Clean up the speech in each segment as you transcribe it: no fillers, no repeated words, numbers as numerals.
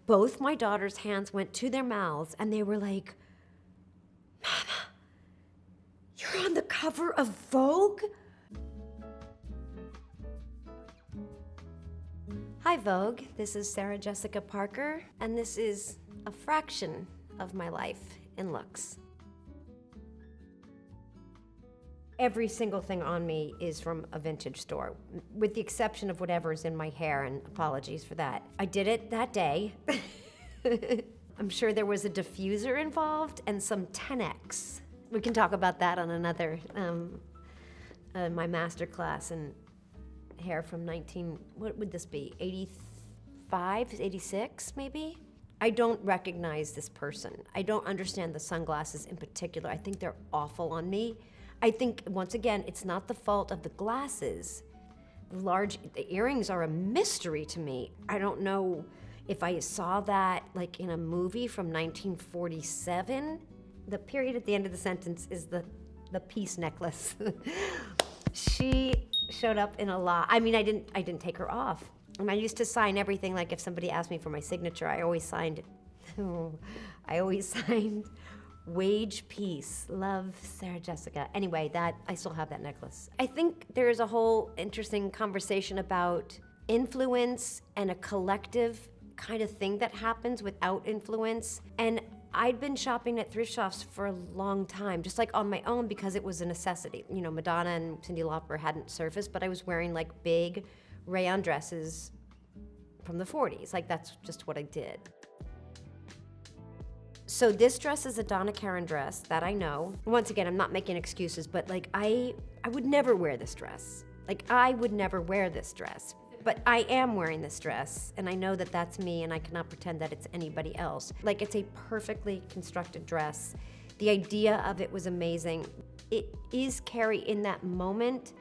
both my daughter's hands went to their mouths and they were like, Mama, you're on the cover of Vogue? Hi Vogue, this is Sarah Jessica Parker, and this is a fraction of my life in looks. Every single thing on me is from a vintage store, with the exception of whatever's in my hair, and apologies for that. I did it that day. I'm sure there was a diffuser involved and some 10X. We can talk about that on another, my master class in hair from what would this be, 85, 86 maybe? I don't recognize this person. I don't understand the sunglasses in particular. I think they're awful on me. I think, once again, it's not the fault of the glasses. The earrings are a mystery to me. I don't know if I saw that like in a movie from 1947. The period at the end of the sentence is the peace necklace. She showed up in a lot. I mean, I didn't take her off. And I used to sign everything, like if somebody asked me for my signature, I always signed Wage Peace, love, Sarah Jessica. Anyway, I still have that necklace. I think there is a whole interesting conversation about influence and a collective kind of thing that happens without influence. And I'd been shopping at thrift shops for a long time, just like on my own because it was a necessity. You know, Madonna and Cyndi Lauper hadn't surfaced, but I was wearing like big rayon dresses from the 40s. Like that's just what I did. So this dress is a Donna Karan dress that I know. Once again, I'm not making excuses, but like I would never wear this dress. Like I would never wear this dress. But I am wearing this dress, and I know that that's me, and I cannot pretend that it's anybody else. Like it's a perfectly constructed dress. The idea of it was amazing. It is Carrie in that moment,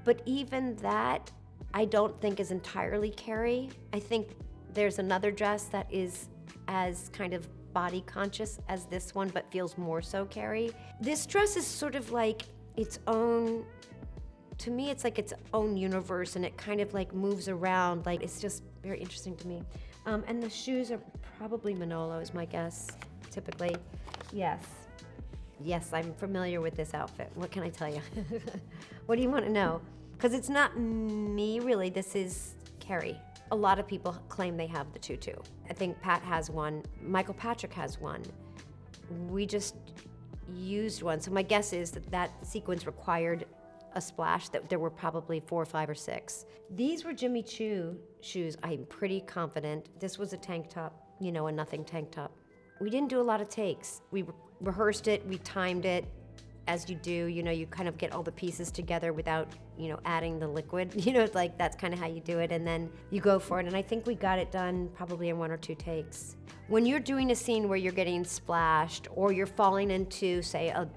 but even that I don't think is entirely Carrie. I think there's another dress that is as kind of body conscious as this one, but feels more so Carrie. This dress is sort of like its own, to me it's like its own universe, and it kind of like moves around. Like it's just very interesting to me. And the shoes are probably Manolo is my guess, typically. Yes, I'm familiar with this outfit. What can I tell you? What do you want to know? Because it's not me really, this is Carrie. A lot of people claim they have the tutu. I think Pat has one, Michael Patrick has one. We just used one. So my guess is that sequence required a splash, that there were probably 4, 5, or 6. These were Jimmy Choo shoes, I'm pretty confident. This was a tank top, you know, a nothing tank top. We didn't do a lot of takes. We rehearsed it, we timed it, as you do, you know, you kind of get all the pieces together without, you know, adding the liquid. You know, like that's kind of how you do it, and then you go for it. And I think we got it done probably in 1 or 2 takes. When you're doing a scene where you're getting splashed or you're falling into, say, a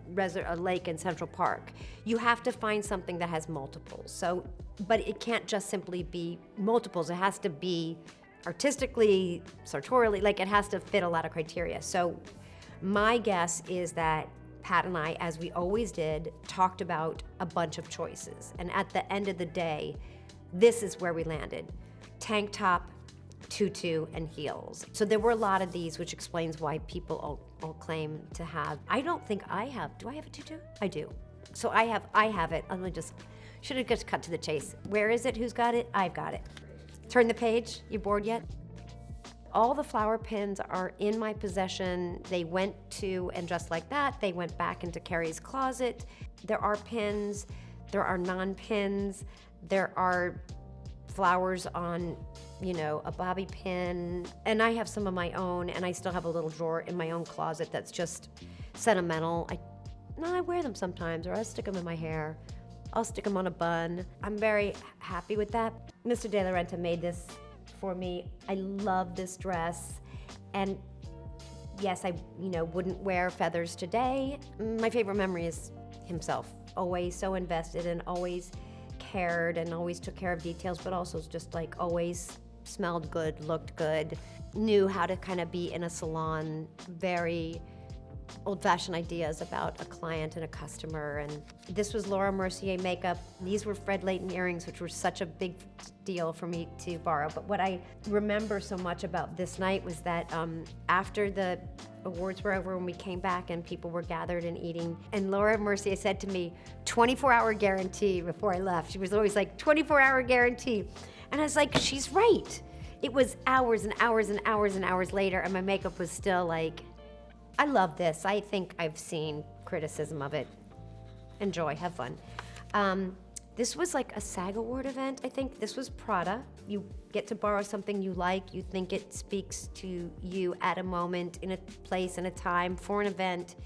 lake in Central Park, you have to find something that has multiples. So, but it can't just simply be multiples. It has to be artistically, sartorially, like it has to fit a lot of criteria. So my guess is that Pat and I, as we always did, talked about a bunch of choices. And at the end of the day, this is where we landed. Tank top, tutu, and heels. So there were a lot of these, which explains why people all claim to have. I don't think I have. Do I have a tutu? I do. So I have it. Should have just cut to the chase. Where is it? Who's got it? I've got it. Turn the page. You bored yet? All the flower pins are in my possession. They went to, and just like that, they went back into Carrie's closet. There are pins, there are non-pins, there are flowers on, you know, a bobby pin, and I have some of my own, and I still have a little drawer in my own closet that's just sentimental. I wear them sometimes, or I stick them in my hair. I'll stick them on a bun. I'm very happy with that. Mr. De La Renta made this for me. I love this dress, and yes, I wouldn't wear feathers today. My favorite memory is himself, always so invested and always cared and always took care of details, but also just like always smelled good, looked good, knew how to kind of be in a salon, very old-fashioned ideas about a client and a customer. And this was Laura Mercier makeup. These were Fred Leighton earrings, which were such a big deal for me to borrow. But what I remember so much about this night was that after the awards were over, when we came back and people were gathered and eating, and Laura Mercier said to me, 24-hour guarantee before I left. She was always like, 24-hour guarantee. And I was like, she's right. It was hours and hours and hours and hours later, and my makeup was still like, I love this. I think I've seen criticism of it. Enjoy, have fun. This was like a SAG Award event, I think. This was Prada. You get to borrow something you like, you think it speaks to you at a moment, in a place, in a time, for an event,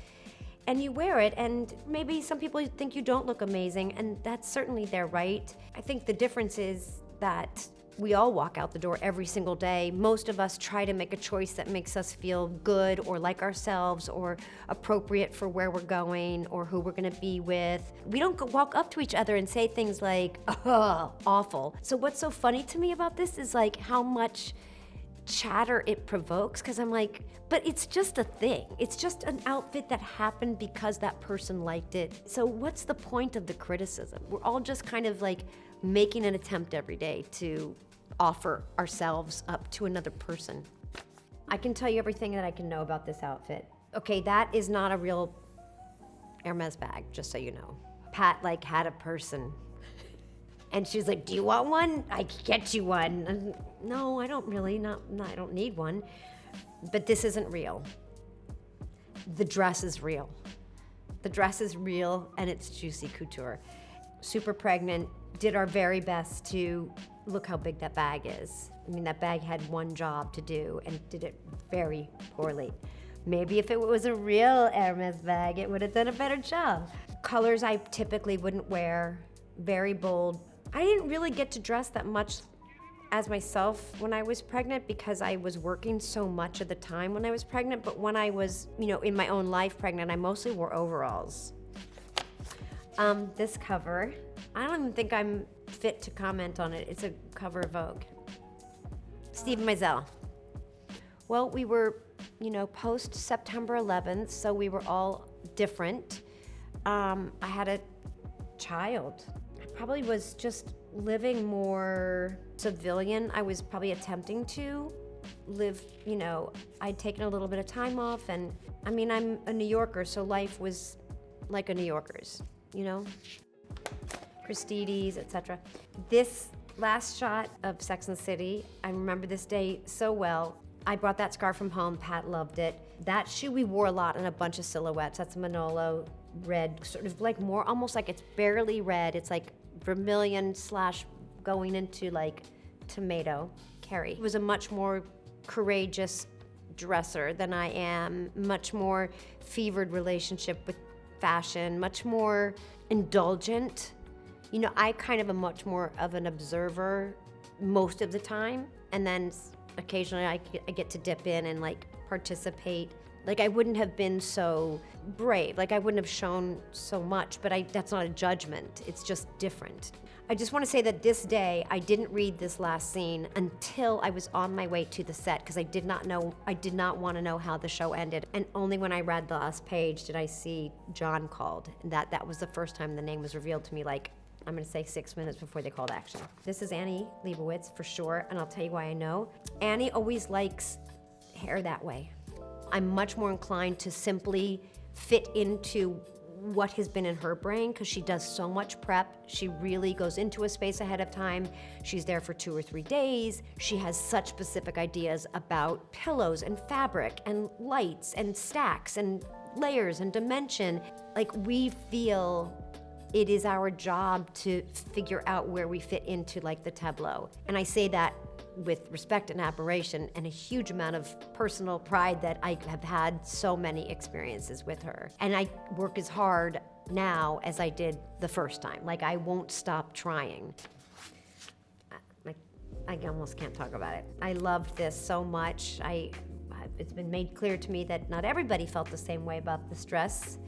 and you wear it, and maybe some people think you don't look amazing, and that's certainly their right. I think the difference is that we all walk out the door every single day. Most of us try to make a choice that makes us feel good or like ourselves or appropriate for where we're going or who we're gonna be with. We don't walk up to each other and say things like, oh, awful. So what's so funny to me about this is like how much chatter it provokes, because I'm like, but it's just a thing. It's just an outfit that happened because that person liked it. So what's the point of the criticism? We're all just kind of like making an attempt every day to offer ourselves up to another person. I can tell you everything that I can know about this outfit. Okay, that is not a real Hermes bag, just so you know. Pat like had a person. And she was like, do you want one? I can get you one. And no, I don't really, I don't need one. But this isn't real. The dress is real. The dress is real and it's juicy couture. Super pregnant, did our very best to look how big that bag is. I mean, that bag had one job to do and did it very poorly. Maybe if it was a real Hermes bag, it would have done a better job. Colors I typically wouldn't wear, very bold. I didn't really get to dress that much as myself when I was pregnant because I was working so much of the time when I was pregnant, but when I was, in my own life pregnant, I mostly wore overalls. This cover, I don't even think I'm fit to comment on it. It's a cover of Vogue. Stephen Meisel. Well, we were, post September 11th, so we were all different. I had a child. I probably was just living more civilian. I was probably attempting to live, I'd taken a little bit of time off, and I'm a New Yorker, so life was like a New Yorker's, Christides, etc. This last shot of Sex and the City, I remember this day so well. I brought that scarf from home, Pat loved it. That shoe we wore a lot in a bunch of silhouettes. That's a Manolo red, sort of like more, almost like it's barely red. It's like vermilion / going into like tomato. Carrie was a much more courageous dresser than I am, much more fevered relationship with fashion, much more indulgent. I kind of am much more of an observer most of the time, and then occasionally I get to dip in and like participate. Like I wouldn't have been so brave, like I wouldn't have shown so much, but that's not a judgment, it's just different. I just want to say that this day, I didn't read this last scene until I was on my way to the set because I did not want to know how the show ended. And only when I read the last page did I see John called. And that was the first time the name was revealed to me, like, I'm gonna say 6 minutes before they called action. This is Annie Leibovitz for sure, and I'll tell you why I know. Annie always likes hair that way. I'm much more inclined to simply fit into what has been in her brain because she does so much prep. She really goes into a space ahead of time. She's there for 2 or 3 days. She has such specific ideas about pillows and fabric and lights and stacks and layers and dimension. Like we feel it is our job to figure out where we fit into like the tableau. And I say that with respect and admiration and a huge amount of personal pride that I have had so many experiences with her. And I work as hard now as I did the first time. Like I won't stop trying. I almost can't talk about it. I loved this so much. It's been made clear to me that not everybody felt the same way about this dress,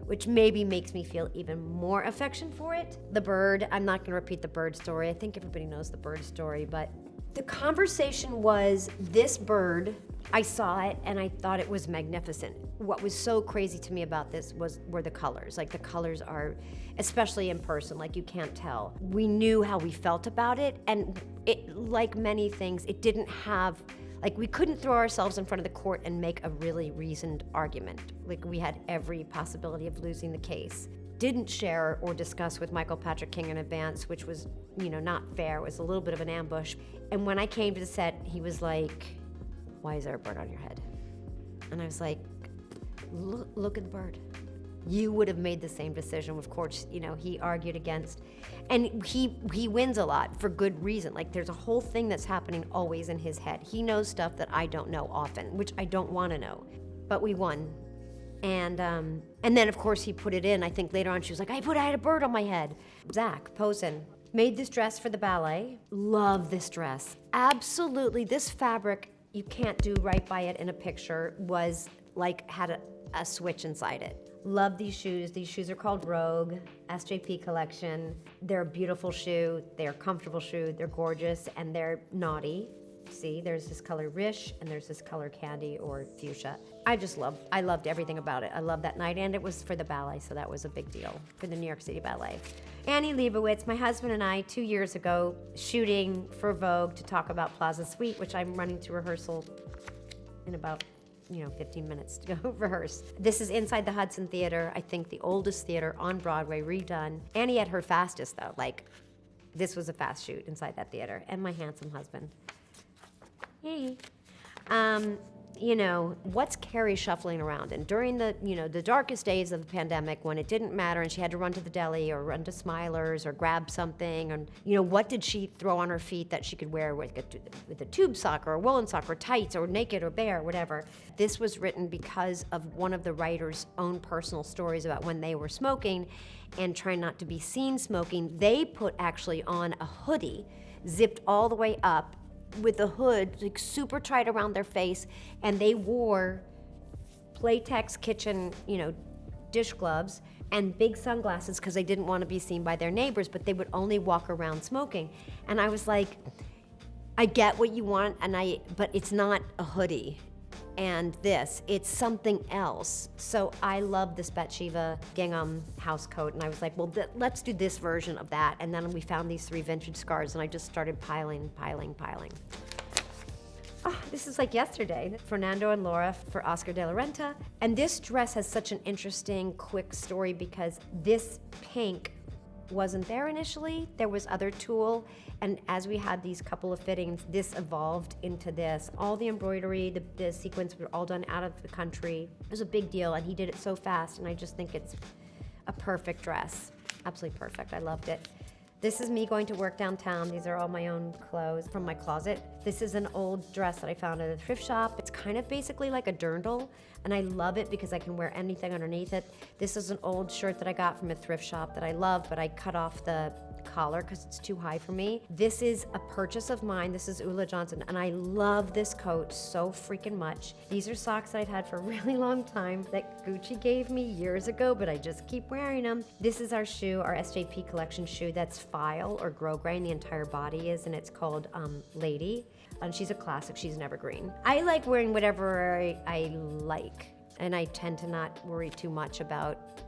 which maybe makes me feel even more affection for it. The bird, I'm not gonna repeat the bird story. I think everybody knows the bird story, but The conversation was this bird. I saw it and I thought it was magnificent. What was so crazy to me about this were the colors. Like the colors are, especially in person, like you can't tell. We knew how we felt about it, and it, like many things, it didn't have, like we couldn't throw ourselves in front of the court and make a really reasoned argument. Like we had every possibility of losing the case. Didn't share or discuss with Michael Patrick King in advance, which was, not fair. It was a little bit of an ambush. And when I came to the set, he was like, "Why is there a bird on your head?" And I was like, look at the bird. You would have made the same decision. Of course, he argued against, and he wins a lot for good reason. Like there's a whole thing that's happening always in his head. He knows stuff that I don't know often, which I don't want to know, but we won. And then of course he put it in. I think later on she was like, I had a bird on my head. Zach Posen made this dress for the ballet. Love this dress. Absolutely, this fabric, you can't do right by it in a picture, was like, had a switch inside it. Love these shoes. These shoes are called Rogue, SJP collection. They're a beautiful shoe. They're a comfortable shoe. They're gorgeous, and they're naughty. See, there's this color Rish, and there's this color Candy or Fuchsia. I loved everything about it. I loved that night, and it was for the ballet, so that was a big deal for the New York City Ballet. Annie Leibovitz, my husband and I, 2 years ago, shooting for Vogue to talk about Plaza Suite, which I'm running to rehearsal in about 15 minutes to go rehearse. This is inside the Hudson Theater, I think the oldest theater on Broadway, redone. Annie at her fastest though, like this was a fast shoot inside that theater, and my handsome husband. Hey. What's Carrie shuffling around? And during the darkest days of the pandemic, when it didn't matter and she had to run to the deli or run to Smiler's or grab something, and what did she throw on her feet that she could wear with a tube sock or a woolen sock or tights or naked or bare or whatever? This was written because of one of the writers' own personal stories about when they were smoking and trying not to be seen smoking. They put actually on a hoodie, zipped all the way up, with the hood like super tight around their face, and they wore Playtex kitchen, dish gloves and big sunglasses because they didn't want to be seen by their neighbors, but they would only walk around smoking. And I was like, I get what you want, but it's not a hoodie. And it's something else. So I love this Bathsheba gingham house coat, and I was like, well, let's do this version of that. And then we found these 3 vintage scarves, and I just started piling. Oh, this is like yesterday. Fernando and Laura for Oscar de la Renta. And this dress has such an interesting, quick story because this pink wasn't there initially. There was other tulle, and as we had these couple of fittings, this evolved into this. All the embroidery, the sequins were all done out of the country. It was a big deal, and he did it so fast, and I just think it's a perfect dress. Absolutely perfect. I loved it. This is me going to work downtown. These are all my own clothes from my closet. This is an old dress that I found at a thrift shop. It's kind of basically like a dirndl, and I love it because I can wear anything underneath it. This is an old shirt that I got from a thrift shop that I love, but I cut off the collar because it's too high for me. This is a purchase of mine. This is Ulla Johnson, and I love this coat so freaking much. These are socks that I've had for a really long time that Gucci gave me years ago, but I just keep wearing them. This is our shoe, our SJP collection shoe that's file or grosgrain, the entire body is, and it's called Lady. And she's a classic, she's an evergreen. I like wearing whatever I like, and I tend to not worry too much about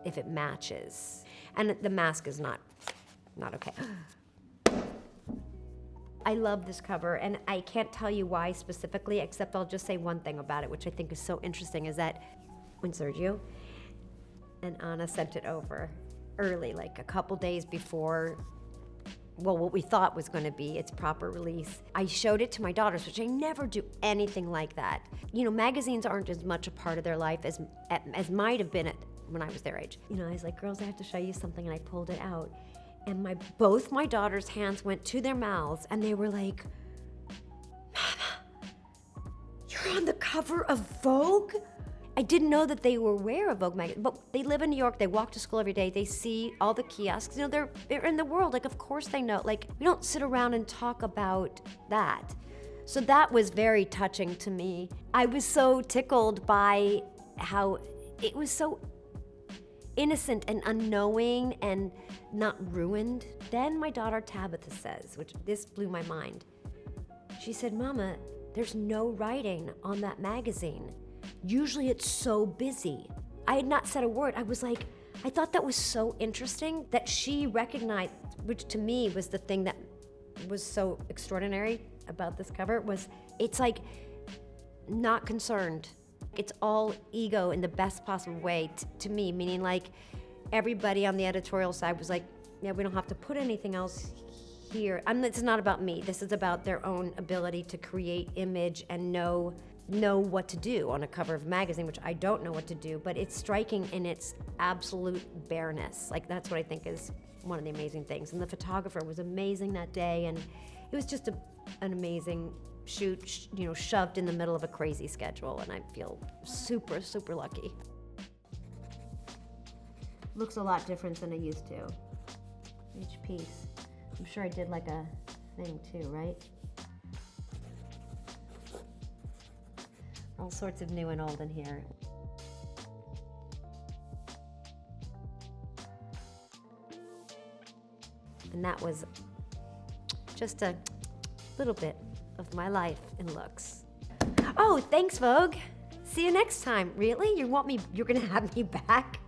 if it matches. And the mask is not okay. I love this cover, and I can't tell you why specifically, except I'll just say one thing about it, which I think is so interesting, is that when Sergio and Anna sent it over early, like a couple days before, what we thought was going to be its proper release, I showed it to my daughters, which I never do anything like that. Magazines aren't as much a part of their life as might have been when I was their age. I was like, girls, I have to show you something, and I pulled it out. And both my daughters' hands went to their mouths, and they were like, Mama, you're on the cover of Vogue? I didn't know that they were aware of Vogue magazine, but they live in New York, they walk to school every day, they see all the kiosks, they're in the world, like of course they know. Like, we don't sit around and talk about that. So that was very touching to me. I was so tickled by how it was so innocent and unknowing and not ruined. Then my daughter Tabitha says, which this blew my mind. She said, Mama, there's no writing on that magazine. Usually it's so busy. I had not said a word. I was like, I thought that was so interesting that she recognized, which to me was the thing that was so extraordinary about this cover, was it's like not concerned. It's all ego in the best possible way to me, meaning like everybody on the editorial side was like, yeah, we don't have to put anything else here. This is not about me. This is about their own ability to create image and know what to do on a cover of a magazine, which I don't know what to do, but it's striking in its absolute bareness. Like that's what I think is one of the amazing things. And the photographer was amazing that day, and it was just an amazing shoot, shoved in the middle of a crazy schedule, and I feel super, super lucky. Looks a lot different than I used to. Each piece. I'm sure I did like a thing too, right? All sorts of new and old in here. And that was just a little bit of my life in looks. Oh, thanks, Vogue. See you next time. Really? You're gonna have me back?